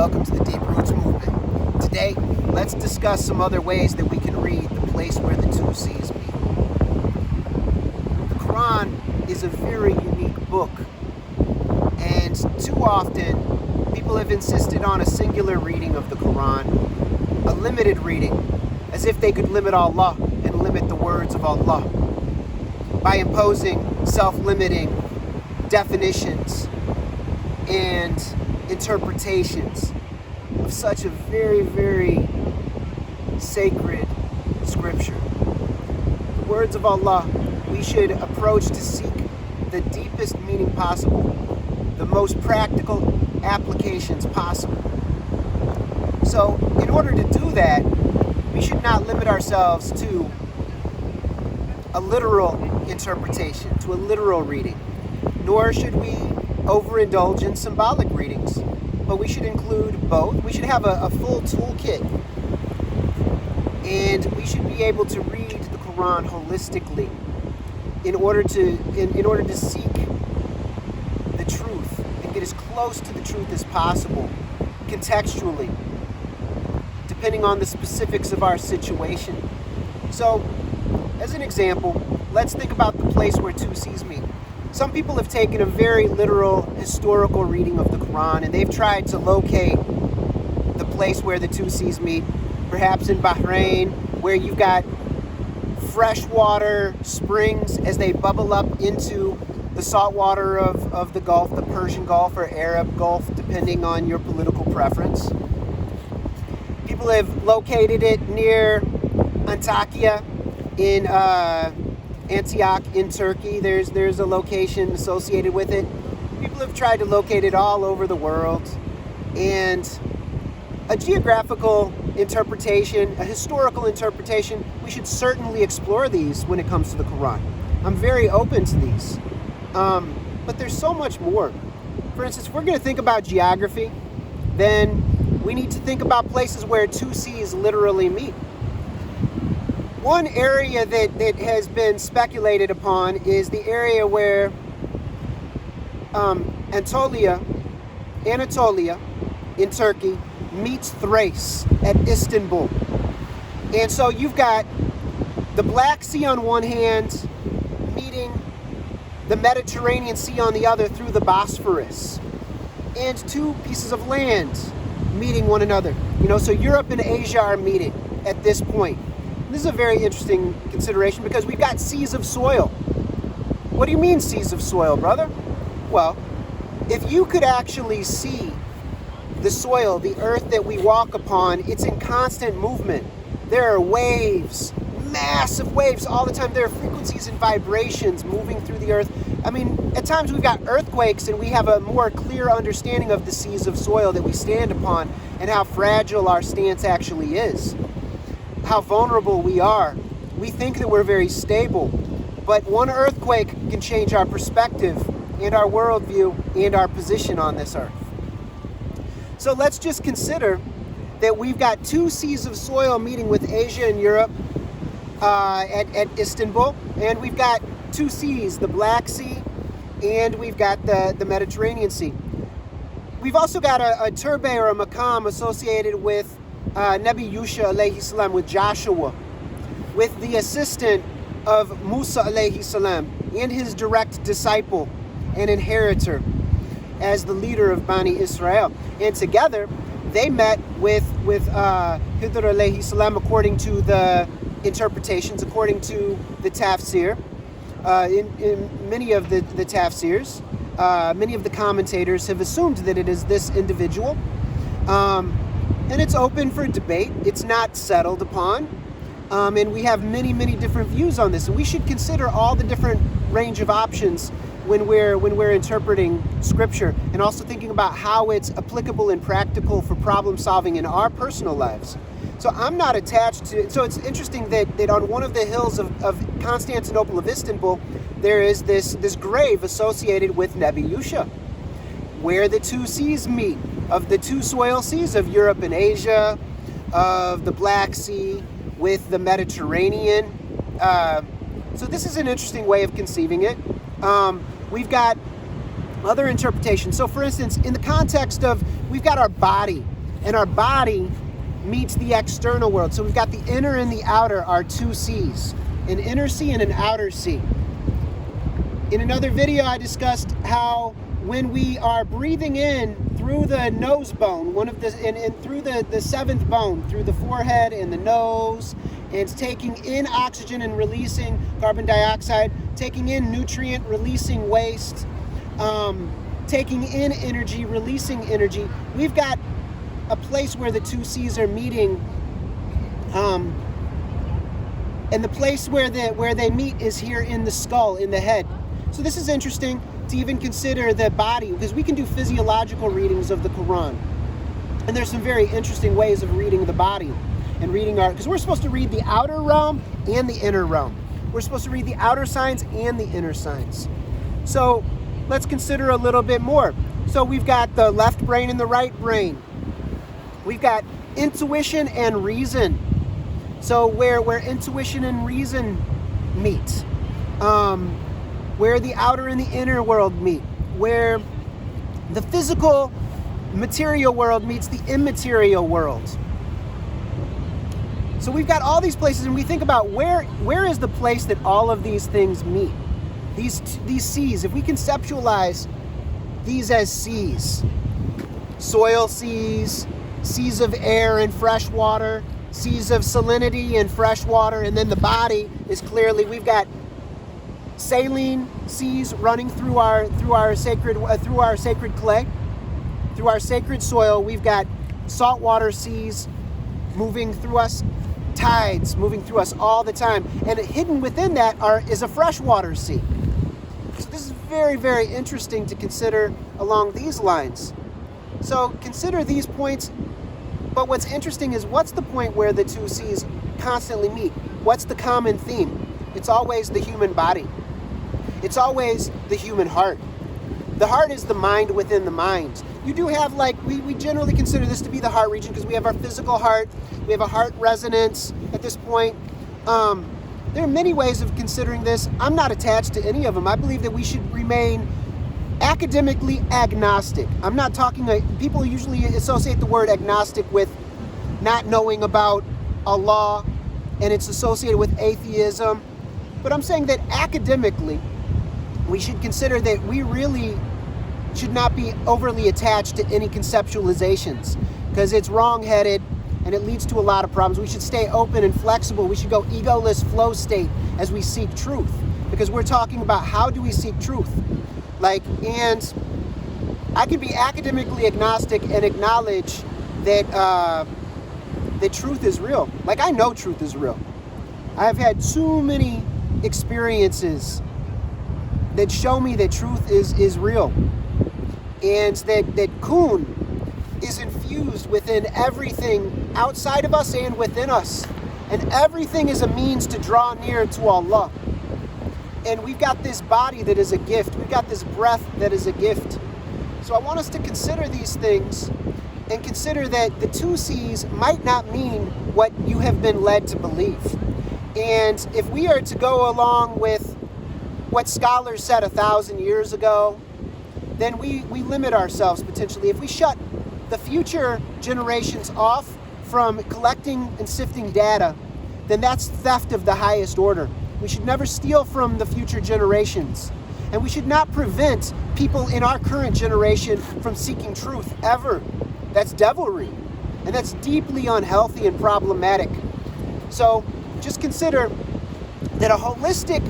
welcome to the Deep Roots Movement. Today, let's discuss some other ways that we can read the place where the two seas meet. The Quran is a very unique book, and too often people have insisted on a singular reading of the Quran, a limited reading, as if they could limit Allah and limit the words of Allah by imposing self-limiting definitions and interpretations of such a very, very sacred scripture. The words of Allah, we should approach to seek the deepest meaning possible, the most practical applications possible. So, in order to do that, we should not limit ourselves to a literal interpretation, to a literal reading, nor should we overindulge in symbolic readings, but we should include both. We should have a full toolkit, and we should be able to read the Quran holistically in order to seek the truth and get as close to the truth as possible, contextually, depending on the specifics of our situation. So, as an example, let's think about the place where two seas meet. Some people have taken a very literal historical reading of the Quran, and they've tried to locate the place where the two seas meet, perhaps in Bahrain, where you've got freshwater springs as they bubble up into the salt water of the Gulf, the Persian Gulf or Arab Gulf, depending on your political preference. People have located it near Antakya in Antioch in Turkey. There's a location associated with it. People have tried to locate it all over the world. And a geographical interpretation, a historical interpretation, we should certainly explore these when it comes to the Quran. I'm very open to these. But there's so much more. For instance, if we're going to think about geography, then we need to think about places where two seas literally meet. One area that has been speculated upon is the area where Anatolia in Turkey meets Thrace at Istanbul. And so you've got the Black Sea on one hand meeting the Mediterranean Sea on the other through the Bosphorus, and two pieces of land meeting one another. So Europe and Asia are meeting at this point. This is a very interesting consideration because we've got seas of soil. What do you mean seas of soil, brother? Well, if you could actually see the soil, the earth that we walk upon, it's in constant movement. There are waves, massive waves all the time. There are frequencies and vibrations moving through the earth. I mean, at times we've got earthquakes and we have a more clear understanding of the seas of soil that we stand upon and how fragile our stance actually is, how vulnerable we are. We think that we're very stable, but one earthquake can change our perspective and our worldview and our position on this earth. So let's just consider that we've got two seas of soil meeting with Asia and Europe at Istanbul, and we've got two seas, the Black Sea, and we've got the Mediterranean Sea. We've also got a turbe or a maqam associated with Nabi Yusha alayhi salam, with Joshua, with the assistant of Musa alayhi salam, and his direct disciple and inheritor as the leader of Bani Israel. And together they met with Hidr alayhi salam, according to the interpretations, according to the tafsir. In many of the tafsirs, many of the commentators have assumed that it is this individual. And it's open for debate. It's not settled upon. And we have many, many different views on this. And we should consider all the different range of options when we're interpreting scripture, and also thinking about how it's applicable and practical for problem solving in our personal lives. So I'm not attached to, so it's interesting that on one of the hills of Constantinople of Istanbul, there is this grave associated with Nabi Yusha, where the two seas meet, of the two soil seas of Europe and Asia, of the Black Sea with the Mediterranean. So this is an interesting way of conceiving it. We've got other interpretations. So for instance, in the context of, we've got our body and our body meets the external world. So we've got the inner and the outer are two seas, an inner sea and an outer sea. In another video, I discussed how when we are breathing in through the nose bone, and through the seventh bone, through the forehead and the nose, and it's taking in oxygen and releasing carbon dioxide, taking in nutrient, releasing waste, taking in energy, releasing energy. We've got a place where the two seas are meeting, and the place where they meet is here in the skull, in the head. So this is interesting to even consider the body, because we can do physiological readings of the Quran. And there's some very interesting ways of reading the body and reading because we're supposed to read the outer realm and the inner realm. We're supposed to read the outer signs and the inner signs. So let's consider a little bit more. So we've got the left brain and the right brain. We've got intuition and reason. So where intuition and reason meet. Where the outer and the inner world meet, where the physical material world meets the immaterial world. So we've got all these places, and we think about where is the place that all of these things meet? These seas, if we conceptualize these as seas, soil seas, seas of air and fresh water, seas of salinity and fresh water, and then the body is clearly, we've got saline seas running through our sacred clay, through our sacred soil. We've got saltwater seas moving through us, tides moving through us all the time, and hidden within that is a freshwater sea. So this is very, very interesting to consider along these lines. So consider these points, but what's interesting is what's the point where the two seas constantly meet? What's the common theme? It's always the human body. It's always the human heart. The heart is the mind within the mind. You do have, we generally consider this to be the heart region because we have our physical heart, we have a heart resonance at this point. There are many ways of considering this. I'm not attached to any of them. I believe that we should remain academically agnostic. I'm not talking, people usually associate the word agnostic with not knowing about Allah, and it's associated with atheism. But I'm saying that academically, we should consider that we really should not be overly attached to any conceptualizations because it's wrong-headed and it leads to a lot of problems. We should stay open and flexible. We should go egoless flow state as we seek truth, because we're talking about how do we seek truth. And I can be academically agnostic and acknowledge that that truth is real. I know truth is real. I've had too many experiences that show me that truth is real, and that kun is infused within everything outside of us and within us, and everything is a means to draw near to Allah. And we've got this body that is a gift. We've got this breath that is a gift. So I want us to consider these things and consider that the two C's might not mean what you have been led to believe. And if we are to go along with what scholars said 1,000 years ago, then we limit ourselves potentially. If we shut the future generations off from collecting and sifting data, then that's theft of the highest order. We should never steal from the future generations. And we should not prevent people in our current generation from seeking truth ever. That's devilry. And that's deeply unhealthy and problematic. So just consider that a holistic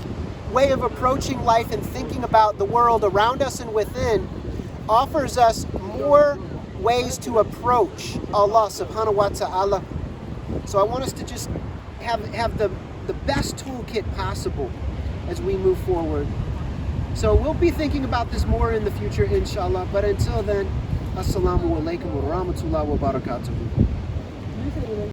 way of approaching life and thinking about the world around us and within offers us more ways to approach Allah subhanahu wa ta'ala. So I want us to just have the best toolkit possible as we move forward. So we'll be thinking about this more in the future, inshallah. But until then, assalamu alaikum wa rahmatullahi wa barakatuhu.